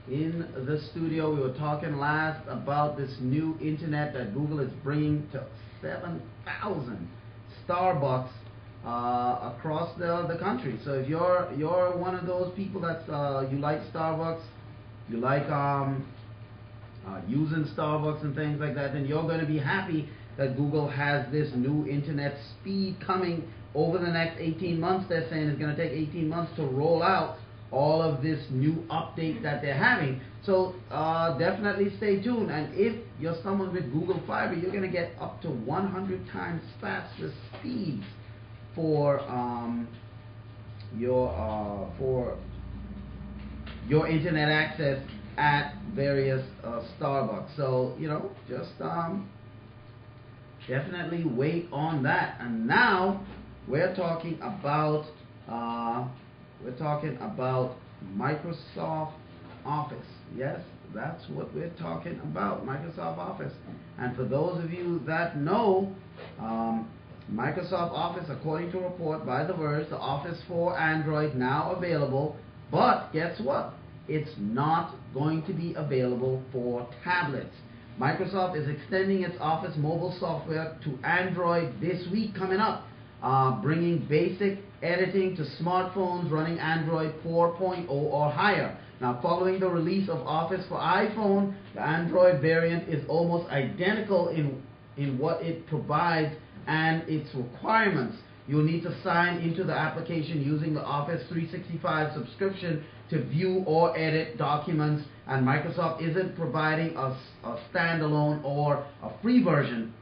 in the studio. We were talking last about this new internet that Google is bringing to 7,000 Starbucks across the country. So if you're one of those people that's you like Starbucks, you like using Starbucks and things like that, then you're going to be happy that Google has this new internet speed coming over the next 18 months. They're saying it's going to take 18 months to roll out all of this new update that they're having. So definitely stay tuned. And if you're someone with Google Fiber, you're going to get up to 100 times faster speeds for your internet access at various Starbucks. So just definitely wait on that. And now we're talking about Microsoft Office. Yes, that's what we're talking about, Microsoft Office. And for those of you that know, Microsoft Office, according to a report by The Verge, the Office for Android now available, but guess what? It's not going to be available for tablets. Microsoft is extending its Office mobile software to Android this week coming up, bringing basic editing to smartphones running Android 4.0 or higher. Now, following the release of Office for iPhone, the Android variant is almost identical in what it provides and its requirements. You'll need to sign into the application using the Office 365 subscription to view or edit documents, and Microsoft isn't providing a standalone or a free version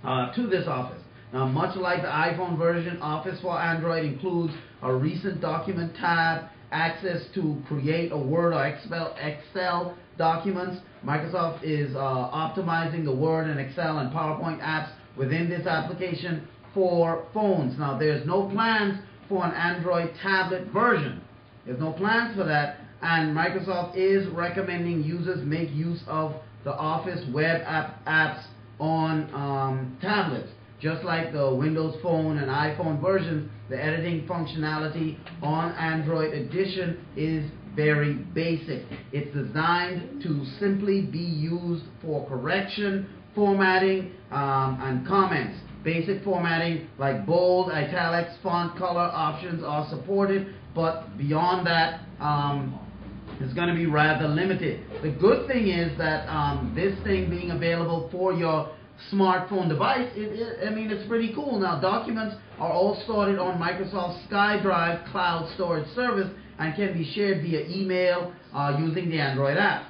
to this Office. Now, much like the iPhone version, Office for Android includes a recent document tab, access to create a Word or Excel documents. Microsoft is optimizing the Word and Excel and PowerPoint apps within this application for phones. Now, there's no plans for an Android tablet version. There's no plans for that, and Microsoft is recommending users make use of the Office web apps on tablets. Just like the Windows Phone and iPhone versions, the editing functionality on Android Edition is very basic. It's designed to simply be used for correction, formatting, and comments. Basic formatting like bold, italics, font color options are supported, but beyond that, it's going to be rather limited. The good thing is that this thing being available for your smartphone device, it's pretty cool. Now, documents are all stored on Microsoft's SkyDrive cloud storage service and can be shared via email using the Android app.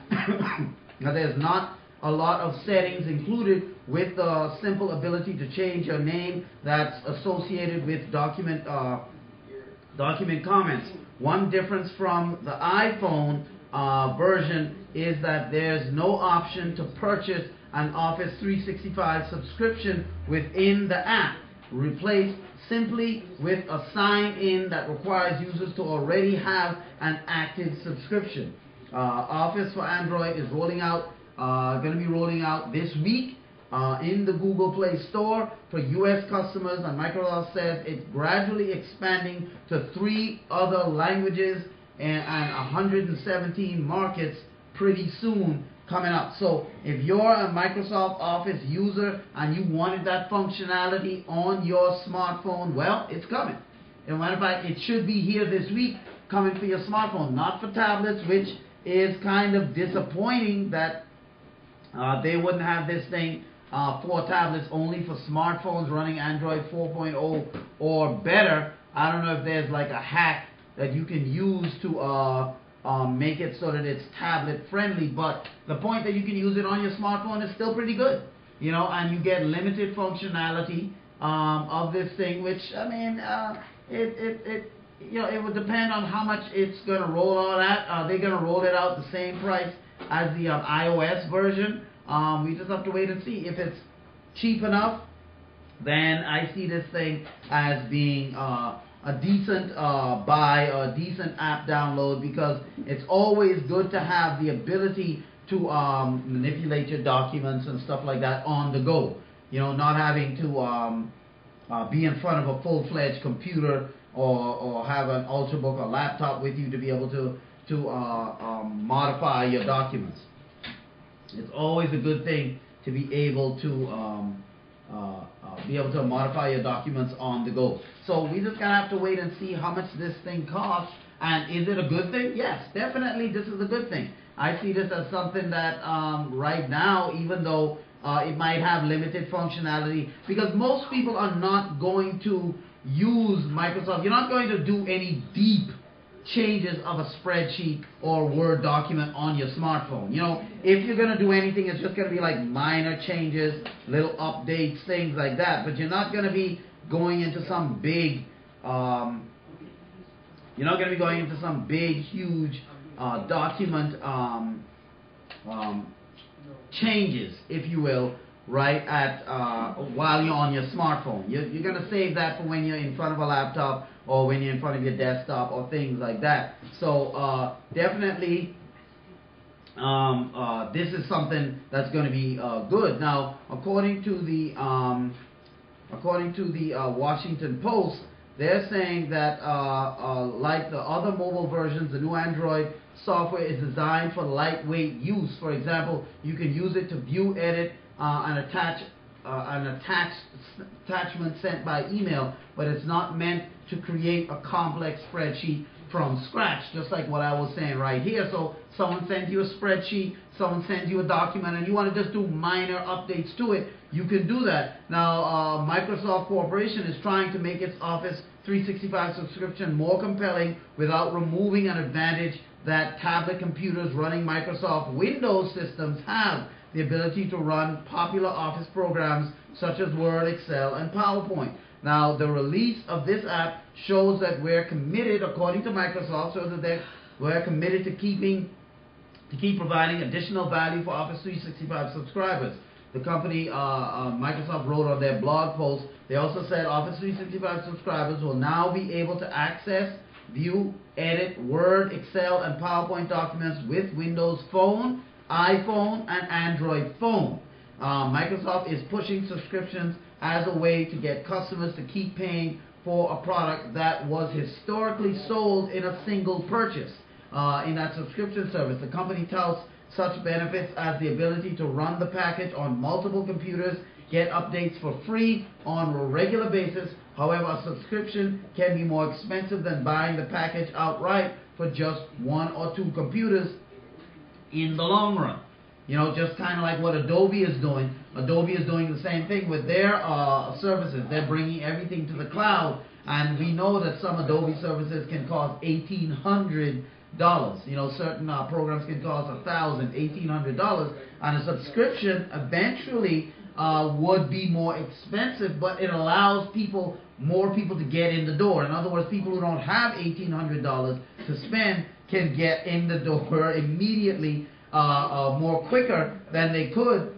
Now, there's not a lot of settings included with the simple ability to change your name that's associated with document comments. One difference from the iPhone version is that there's no option to purchase an Office 365 subscription within the app, replaced simply with a sign-in that requires users to already have an active subscription. Office for Android is going to be rolling out this week in the Google Play Store for U.S. customers, and Microsoft says it's gradually expanding to 3 other languages and 117 markets pretty soon coming up. So if you're a Microsoft Office user and you wanted that functionality on your smartphone, well, it's coming. As a matter of fact, it should be here this week, coming for your smartphone, not for tablets, which is kind of disappointing that they wouldn't have this thing for tablets, only for smartphones running Android 4.0 or better. I don't know if there's like a hack that you can use to make it so that it's tablet friendly, but the point that you can use it on your smartphone is still pretty good, and you get limited functionality of this thing, which it would depend on how much it's going to roll out at. Are they going to roll it out the same price as the iOS version? We just have to wait and see. If it's cheap enough, then I see this thing as being a decent buy, a decent app download, because it's always good to have the ability to manipulate your documents and stuff like that on the go. Not having to be in front of a full-fledged computer or have an Ultrabook or laptop with you to be able to to modify your documents. It's always a good thing to be able to modify your documents on the go. So we just gonna have to wait and see how much this thing costs. And is it a good thing? Yes, definitely this is a good thing. I see this as something that right now, even though it might have limited functionality, because most people are not going to use Microsoft. You're not going to do any deep changes of a spreadsheet or Word document on your smartphone. You know, if you're going to do anything, it's just going to be like minor changes, little updates, things like that. But you're not going to be going into some big, huge document changes, if you will, right, at while you're on your smartphone. You're going to save that for when you're in front of a laptop or when you're in front of your desktop or things like that. So definitely this is something that's going to be good. Now, according to the Washington Post, they're saying that like the other mobile versions, the new Android software is designed for lightweight use. For example, you can use it to view, edit, and attach an attachment sent by email, but it's not meant to create a complex spreadsheet from scratch, just like what I was saying right here. So someone sends you a spreadsheet, someone sends you a document, and you want to just do minor updates to it, you can do that. Now, Microsoft Corporation is trying to make its Office 365 subscription more compelling without removing an advantage that tablet computers running Microsoft Windows systems have: the ability to run popular Office programs such as Word, Excel, and PowerPoint. Now, the release of this app shows that we're committed, according to Microsoft, we're committed to keep providing additional value for Office 365 subscribers. The company, Microsoft, wrote on their blog post. They also said Office 365 subscribers will now be able to access, view, edit Word, Excel, and PowerPoint documents with Windows Phone, iPhone, and Android phone. Microsoft is pushing subscriptions as a way to get customers to keep paying for a product that was historically sold in a single purchase. In that subscription service, the company touts such benefits as the ability to run the package on multiple computers, get updates for free on a regular basis. However, a subscription can be more expensive than buying the package outright for just one or two computers in the long run. You know, just kind of like what Adobe is doing. Adobe is doing the same thing with their services. They're bringing everything to the cloud, and we know that some Adobe services can cost $1,800. You know, certain programs can cost $1,000, $1,800, and a subscription eventually would be more expensive, but it allows more people to get in the door. In other words, people who don't have $1,800 to spend can get in the door immediately, more quicker than they could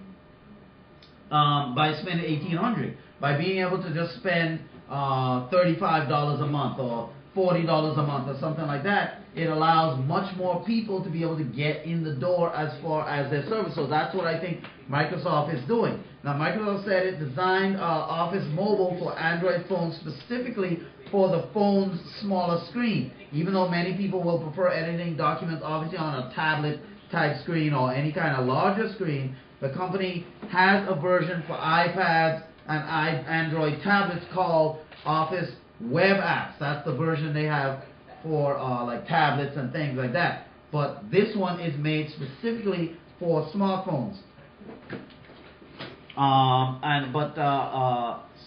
by spending $1,800. By being able to just spend $35 a month or $40 a month or something like that, it allows much more people to be able to get in the door as far as their service. So that's what I think Microsoft is doing. Now, Microsoft said it designed Office Mobile for Android phones specifically for the phone's smaller screen. Even though many people will prefer editing documents obviously on a tablet type screen or any kind of larger screen, the company has a version for iPads and Android tablets called Office Web Apps. That's the version they have for like tablets and things like that. But this one is made specifically for smartphones.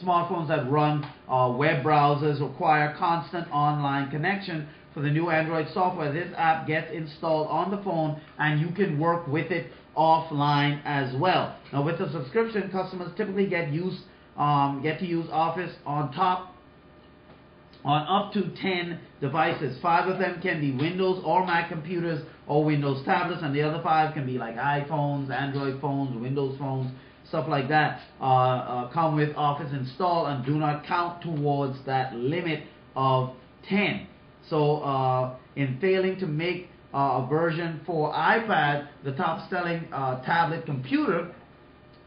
Smartphones that run web browsers require constant online connection. For the new Android software, this app gets installed on the phone and you can work with it offline as well. Now, with the subscription, customers typically get to use Office on up to 10 devices. 5 of them can be Windows or Mac computers or Windows tablets, and the other 5 can be like iPhones, Android phones, Windows phones, stuff like that. Come with Office installed and do not count towards that limit of 10. So in failing to make a version for iPad, the top-selling tablet computer,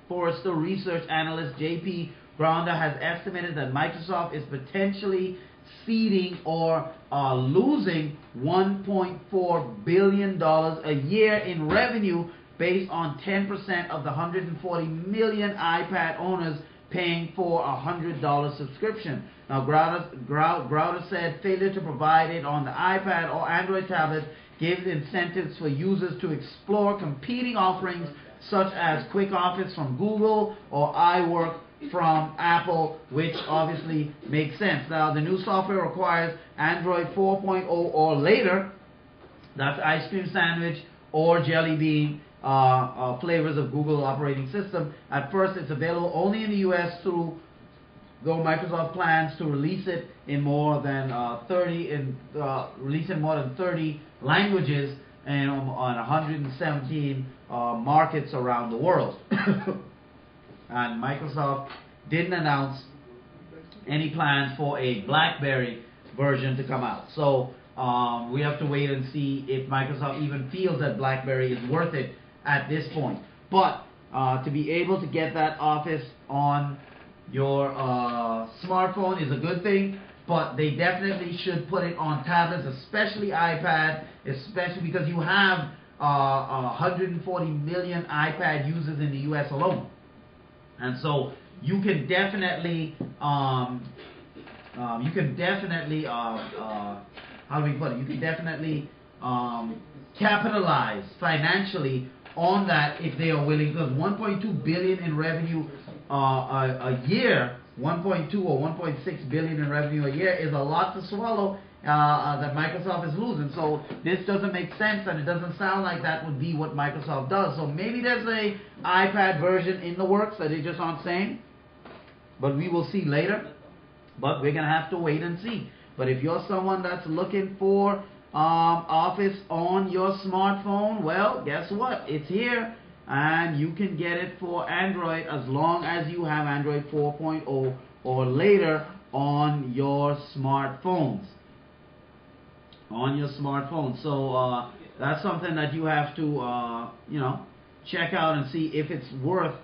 Forrester research analyst J.P. Grounder has estimated that Microsoft is potentially ceding or losing $1.4 billion a year in revenue based on 10% of the 140 million iPad owners paying for a $100 subscription. Now, Grouder said failure to provide it on the iPad or Android tablet gives incentives for users to explore competing offerings such as Quick Office from Google or iWork from Apple, which obviously makes sense. Now, the new software requires Android 4.0 or later. That's ice cream sandwich or jelly bean flavors of Google operating system. At first, it's available only in the U.S. though Microsoft plans to release it in more than 30 languages and on 117 markets around the world. And Microsoft didn't announce any plans for a BlackBerry version to come out. So we have to wait and see if Microsoft even feels that BlackBerry is worth it at this point. But to be able to get that Office on your smartphone is a good thing, but they definitely should put it on tablets, especially iPad, especially because you have 140 million iPad users in the U.S. alone. And so you can definitely, how do we put it? You can definitely capitalize financially on that if they are willing, because 1.2 billion in revenue a year, 1.2 or 1.6 billion in revenue a year is a lot to swallow that Microsoft is losing. So this doesn't make sense, and it doesn't sound like that would be what Microsoft does. So maybe there's a iPad version in the works that they just aren't saying, but we will see later. But we're gonna have to wait and see. But if you're someone that's looking for Office on your smartphone, well, guess what? It's here, and you can get it for Android as long as you have Android 4.0 or later on your smartphones. So that's something that you have to check out and see if it's worth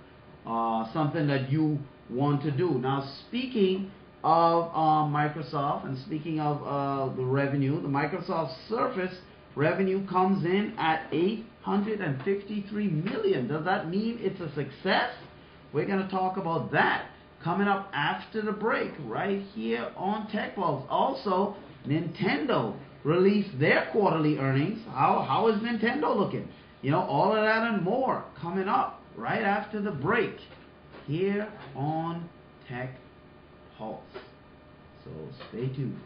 something that you want to do. Now, speaking of Microsoft, and speaking of the revenue, the Microsoft Surface revenue comes in at $853 million. Does that mean it's a success? We're going to talk about that coming up after the break, right here on Tech Pulse. Also, Nintendo released their quarterly earnings. How is Nintendo looking? All of that and more coming up right after the break here on Tech Pulse. So stay tuned.